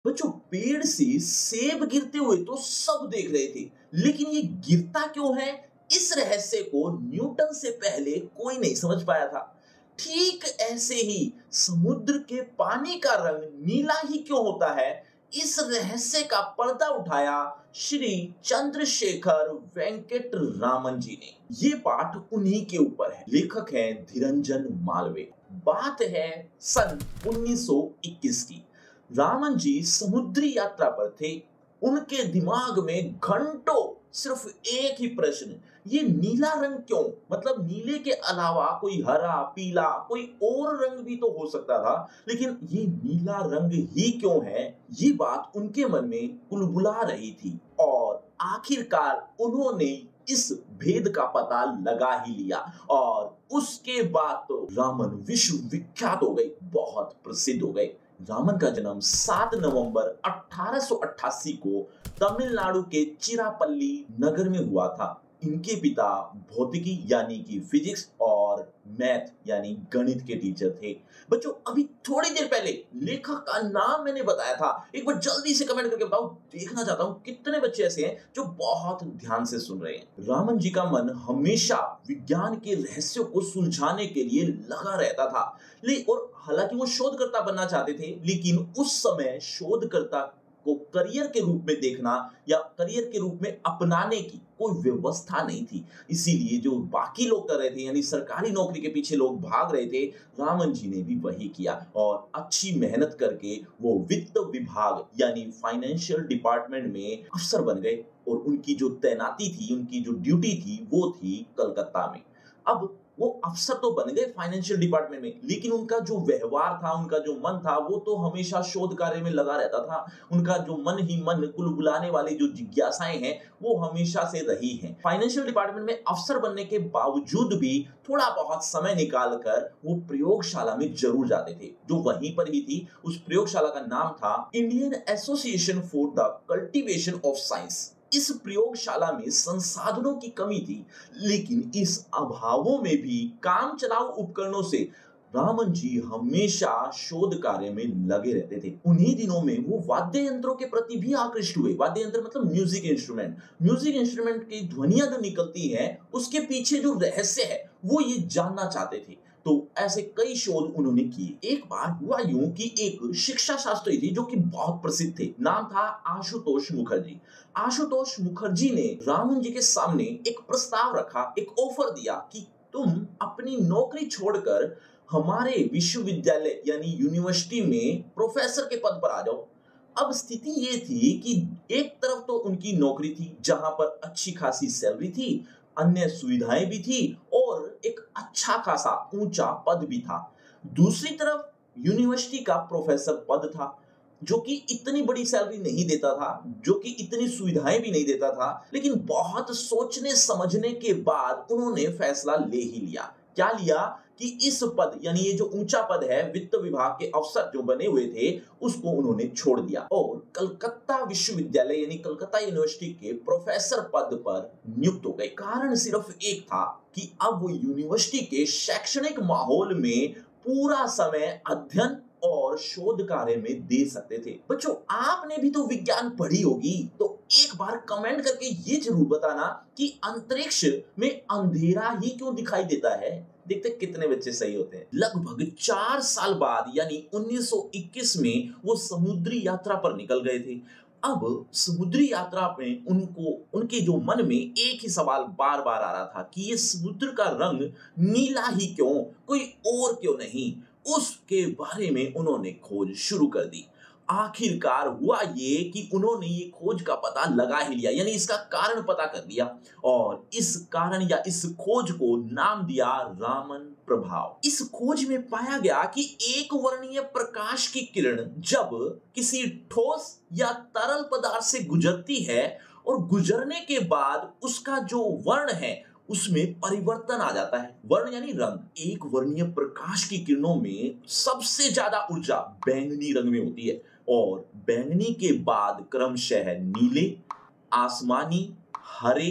बच्चों, पेड़ से सेब गिरते हुए तो सब देख रहे थे, लेकिन ये गिरता क्यों है, इस रहस्य को न्यूटन से पहले कोई नहीं समझ पाया था। ठीक ऐसे ही समुद्र के पानी का रंग नीला ही क्यों होता है, इस रहस्य का पर्दा उठाया श्री चंद्रशेखर वेंकट रामन जी ने। ये पाठ उन्हीं के ऊपर है। लेखक हैं धीरंजन मालवीय। बात है सन 1921 की। रामन जी समुद्री यात्रा पर थे। उनके दिमाग में घंटों सिर्फ एक ही प्रश्न, ये नीला रंग क्यों? मतलब नीले के अलावा कोई हरा, पीला, कोई और रंग भी तो हो सकता था, लेकिन ये नीला रंग ही क्यों है? ये बात उनके मन में कुलबुला रही थी और आखिरकार उन्होंने इस भेद का पता लगा ही लिया और उसके बाद तो रामन विश्व विख्यात हो गई, बहुत प्रसिद्ध हो गए। रामन का जन्म 7 नवंबर 1888 को तमिलनाडु के चिरापल्ली नगर में हुआ था। इनके पिता भौतिकी यानी कि फिजिक्स और मैथ यानी गणित के टीचर थे। बच्चों, अभी थोड़ी देर पहले लेखक का नाम मैंने बताया था, एक बार जल्दी से कमेंट करके बताओ। देखना चाहता हूं कितने बच्चे ऐसे हैं जो बहुत ध्यान से सुन रहे हैं। रामन जी का मन हमेशा विज्ञान के रहस्यों को सुलझाने के लिए लगा रहता था। और हालांकि वो शोधकर्ता बनना चाहते थे, लेकिन उस समय शोधकर्ता को करियर के रूप में देखना या करियर के रूप में अपनाने की कोई व्यवस्था नहीं थी। इसीलिए जो बाकी लोग कर रहे थे, यानी सरकारी नौकरी के पीछे लोग भाग रहे थे, रामन जी ने भी वही किया और अच्छी मेहनत करके वो वित्त विभाग यानी फाइनेंशियल डिपार्टमेंट में अफसर बन गए और उनकी जो तैनाती थी, उनकी जो ड्यूटी थी, वो थी कलकत्ता में। अब वो अफसर तो बन गए फाइनेंशियल डिपार्टमेंट में, लेकिन उनका जो व्यवहार था, उनका जो मन था, वो तो हमेशा शोध कार्य में लगा रहता था। उनका जो मन ही मन कुलबुलाने वाली जो जिज्ञासाएं हैं, वो हमेशा से रही हैं। फाइनेंशियल डिपार्टमेंट में अफसर बनने के बावजूद भी थोड़ा बहुत समय निकाल कर वो प्रयोगशाला में जरूर जाते थे, जो वहीं पर ही थी। उस प्रयोगशाला का नाम था Indian association for the cultivation of science. इस प्रयोगशाला में संसाधनों की कमी थी, लेकिन इस अभावों में भी काम चलाऊ उपकरणों से रामन जी हमेशा शोध कार्य में लगे रहते थे। उन्हीं दिनों में वो वाद्य यंत्रों के प्रति भी आकृष्ट हुए। वाद्य यंत्र मतलब म्यूजिक इंस्ट्रूमेंट। म्यूजिक इंस्ट्रूमेंट की ध्वनियां जो निकलती हैं, उसके पीछे जो रहस्य है, वो ये जानना चाहते थे। तो ऐसे कई शोध उन्होंने किए। एक बार हुआ यूं कि एक शिक्षा शास्त्री थी जो कि बहुत प्रसिद्ध थे। नाम था आशुतोष मुखर्जी। आशुतोष मुखर्जी ने रामन जी के सामने एक प्रस्ताव रखा, एक ऑफर दिया कि तुम अपनी नौकरी छोड़कर हमारे विश्वविद्यालय यानी यूनिवर्सिटी में प्रोफेसर के पद पर आ जाओ। अब स्थिति ये थी कि एक तरफ तो उनकी नौकरी थी जहां पर अच्छी खासी सैलरी थी, अन्य सुविधाएं भी थी और एक अच्छा खासा ऊंचा पद भी था। दूसरी तरफ यूनिवर्सिटी का प्रोफेसर पद था, जो कि इतनी बड़ी सैलरी नहीं देता था, जो कि इतनी सुविधाएं भी नहीं देता था, लेकिन बहुत सोचने समझने के बाद उन्होंने फैसला ले ही लिया। क्या लिया कि इस पद यानी ये जो ऊंचा पद है, वित्त विभाग के अफसर जो बने हुए थे, उसको उन्होंने छोड़ दिया और कलकत्ता विश्वविद्यालय यानी कलकत्ता यूनिवर्सिटी के प्रोफेसर पद पर नियुक्त हो गए। कारण सिर्फ एक था कि अब वो यूनिवर्सिटी के शैक्षणिक माहौल में पूरा समय अध्ययन और शोध कार्य में दे सकते थे। बच्चों, आपने भी तो विज्ञान पढ़ी होगी, तो एक बार कमेंट करके ये जरूर बताना कि अंतरिक्ष में अंधेरा ही क्यों दिखाई देता है। देखते कितने बच्चे सही होते हैं। लगभग 4 साल बाद यानी 1921 में वो समुद्री यात्रा पर निकल गए थे। अब समुद्री यात्रा में उनके जो मन में एक ही सवाल बार बार आ रहा था कि ये समुद्र का रंग नीला ही क्यों, कोई और क्यों नहीं। उसके बारे में उन्होंने खोज शुरू कर दी। आखिरकार हुआ ये कि उन्होंने ये खोज का पता लगा ही लिया, यानी इसका कारण पता कर लिया और इस कारण या इस खोज को नाम दिया रामन प्रभाव। इस खोज में पाया गया कि एक वर्णीय प्रकाश की किरण जब किसी ठोस या तरल पदार्थ से गुजरती है और गुजरने के बाद उसका जो वर्ण है उसमें परिवर्तन आ जाता है। वर्ण यानी रंग। एक वर्णीय प्रकाश की किरणों में सबसे ज्यादा ऊर्जा बैंगनी रंग में होती है और बैंगनी के बाद क्रमशः नीले, आसमानी, हरे,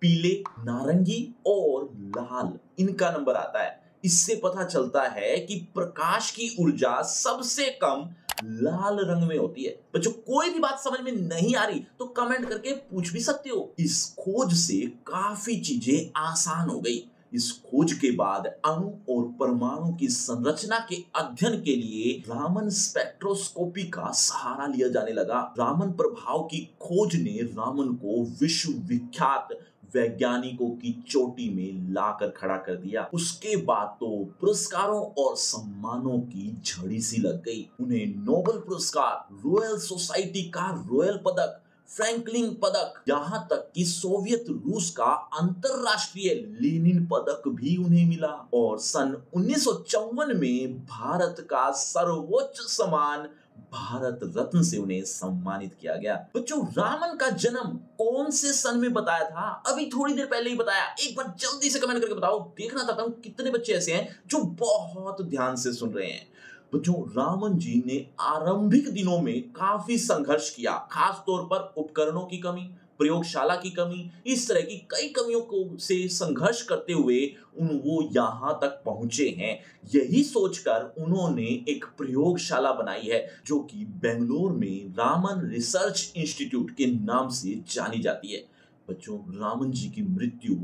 पीले, नारंगी और लाल इनका नंबर आता है। इससे पता चलता है कि प्रकाश की ऊर्जा सबसे कम लाल रंग में होती है। बच्चों कोई भी बात समझ में नहीं आ रही तो कमेंट करके पूछ भी सकते हो। इस खोज से काफी चीजें आसान हो गई। इस खोज के बाद अणु और परमाणु की संरचना के अध्ययन के लिए रामन स्पेक्ट्रोस्कोपी का सहारा लिया जाने लगा। रामन प्रभाव की खोज ने रामन को विश्व विख्यात वैज्ञानिकों की चोटी में लाकर खड़ा कर दिया। उसके बाद तो पुरस्कारों और सम्मानों की झड़ी सी लग गई। उन्हें नोबेल पुरस्कार, रॉयल सोसाइटी का रॉयल पदक, फ्रैंकलिन पदक, यहाँ तक कि सोवियत रूस का अंतरराष्ट्रीय लेनिन पदक भी उन्हें मिला। और सन 1954 में भारत का सर्वोच्च सम्मान भारत रत्न से उन्हें सम्मानित किया गया। बच्चों रामन का जन्म कौन से सन में बताया था? अभी थोड़ी देर पहले ही बताया। एक बार जल्दी से कमेंट करके बताओ। देखना चाहता हूं कितने बच्चे ऐसे हैं जो बहुत ध्यान से सुन रहे हैं। बच्चों रामन जी ने आरंभिक दिनों में काफी संघर्ष किया, खास तौर पर उपकरणों की कमी, प्रयोगशाला की कमी, इस तरह की कई कमियों को से संघर्ष करते हुए वो यहां तक पहुंचे हैं। यही सोचकर उन्होंने एक प्रयोगशाला बनाई है जो कि बेंगलोर में रामन रिसर्च इंस्टीट्यूट के नाम से जानी जाती है। बच्चों रामन जी की मृत्यु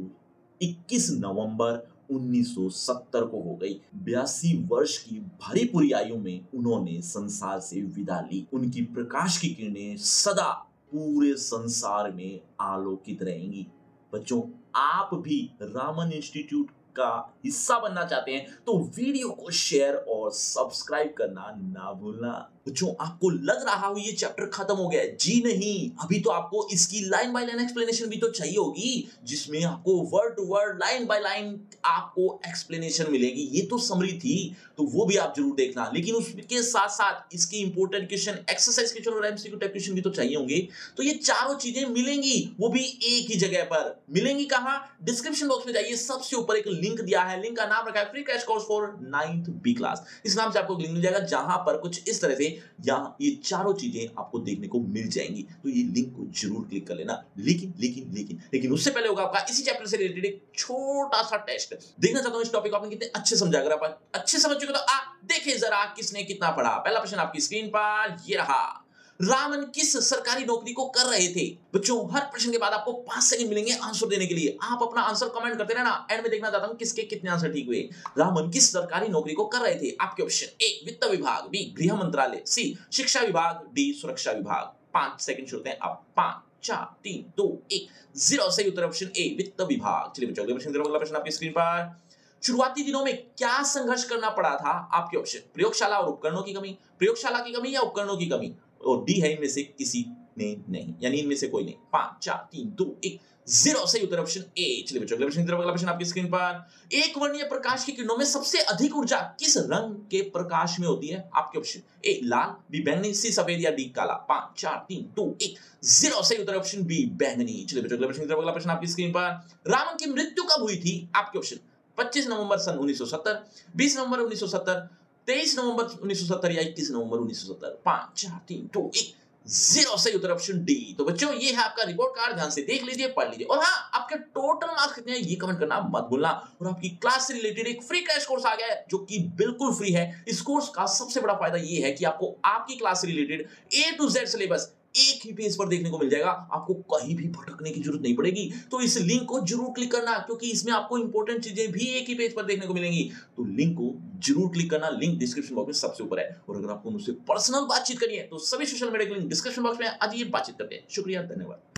21 नवंबर 1970 को हो गई। 82 वर्ष की भरी पूरी आयु में उन्होंने संसार से विदा ली। उनकी प्रकाश की किरणें सदा पूरे संसार में आलोकित रहेंगी। बच्चों आप भी रामन इंस्टीट्यूट का हिस्सा बनना चाहते हैं तो वीडियो को शेयर और सब्सक्राइब करना ना भूलना। बच्चों आपको लग रहा हो ये चैप्टर खत्म हो गया है? जी नहीं, अभी तो आपको इसकी लाइन बाय लाइन एक्सप्लेनेशन भी तो चाहिए होगी, जिसमें आपको word to word, line by line आपको एक्सप्लेनेशन मिलेगी। ये तो समरी थी, तो वो भी आप जरूर देखना। लेकिन उसके साथ साथ इसके इंपॉर्टेंट क्वेश्चन, एक्सरसाइज क्वेश्चन और एमसीक्यू टाइप क्वेश्चन भी तो चाहिए होंगे। तो ये चारों चीजें मिलेंगी, वो भी एक ही जगह पर मिलेंगी। कहां? डिस्क्रिप्शन बॉक्स में जाइए, सबसे ऊपर एक लिंक दिया है। लिंक का नाम रखा है free crash course for 9th B class. इस नाम से आपको लिंक मिल जाएगा जहां पर कुछ इस तरह से यहाँ ये चारों चीजें आपको देखने को मिल जाएंगी। तो ये लिंक को जरूर क्लिक कर लेना। लेकिन उससे पहले होगा आपका इसी चैप्टर से रिलेटेड एक छोटा सा टेस्ट। देखना चाहता हूं इस टॉपिक को आपने कितने अच्छे समझा। अगर आप अच्छे समझ चुके तो देखें जरा किसने कितना पढ़ा। पहला प्रश्न आपकी स्क्रीन पर ये रहा। रामन किस सरकारी नौकरी को कर रहे थे? बच्चों हर प्रश्न के बाद आपको 5 सेकंड मिलेंगे आंसर देने के लिए। आप अपना आंसर कमेंट करते रहना। एंड में देखना चाहता हूं किसके कितने आंसर ठीक हुए। रामन किस सरकारी नौकरी को कर रहे थे? आपके ऑप्शन: ए वित्त विभाग, बी गृह मंत्रालय, सी शिक्षा विभाग, डी सुरक्षा विभाग। 5 सेकंड छोड़ते हैं अब। 5 4 3 2 1 0। सही उत्तर ऑप्शन ए वित्त विभाग। चलिए बच्चों अगला प्रश्न आपकी स्क्रीन पर। शुरुआती दिनों में क्या संघर्ष करना पड़ा था? आपके ऑप्शन: प्रयोगशाला और उपकरणों की कमी, प्रयोगशाला की कमी या उपकरणों की कमी। और डी है इनमें से किसी ने नहीं, यानी इनमें से कोई नहीं। 5 4 3 2 1 0। सही उत्तर ऑप्शन ए। चलिए बच्चों अगला प्रश्न आपकी स्क्रीन पर। एक वर्णीय प्रकाश की किरणों में सबसे अधिक ऊर्जा किस रंग के प्रकाश में होती है? आपके ऑप्शन: ए लाल, बी बैंगनी, सी सफेद या डी काला। 5 4 3 2 1 0। सही उत्तर ऑप्शन बी बैंगनी। चलिए बच्चों अगला प्रश्न आपकी स्क्रीन पर। रामन की मृत्यु कब हुई थी? आपके ऑप्शन: 25 नवंबर सन 1970, 20 नवंबर 1970, 23 नवंबर 1970 या 21 नवंबर 1970। 5 4 3 2 1 0। सही उत्तर ऑप्शन डी। तो बच्चों ये है आपका रिपोर्ट कार्ड, ध्यान से देख लीजिए, पढ़ लीजिए। और हाँ, आपके टोटल मार्क्स कितने हैं ये कमेंट करना मत भूलना। और आपकी क्लास से रिलेटेड एक फ्री क्रैश कोर्स आ गया है जो कि बिल्कुल फ्री है। इस कोर्स का सबसे बड़ा फायदा ये है कि आपको आपकी क्लास से related A to Z syllabus एक ही पेज पर देखने को मिल जाएगा। आपको कहीं भी भटकने की जरूरत नहीं पड़ेगी। तो इस लिंक को जरूर क्लिक करना, क्योंकि इसमें आपको इंपॉर्टेंट चीजें भी एक ही पेज पर देखने को मिलेंगी। तो लिंक को जरूर क्लिक करना। लिंक डिस्क्रिप्शन बॉक्स में सबसे ऊपर है। और अगर आपको मुझसे पर्सनल बातचीत करनी है तो सभी सोशल मीडिया के लिंक डिस्क्रिप्शन बॉक्स में। आज ये बातचीत करते हैं। शुक्रिया, धन्यवाद।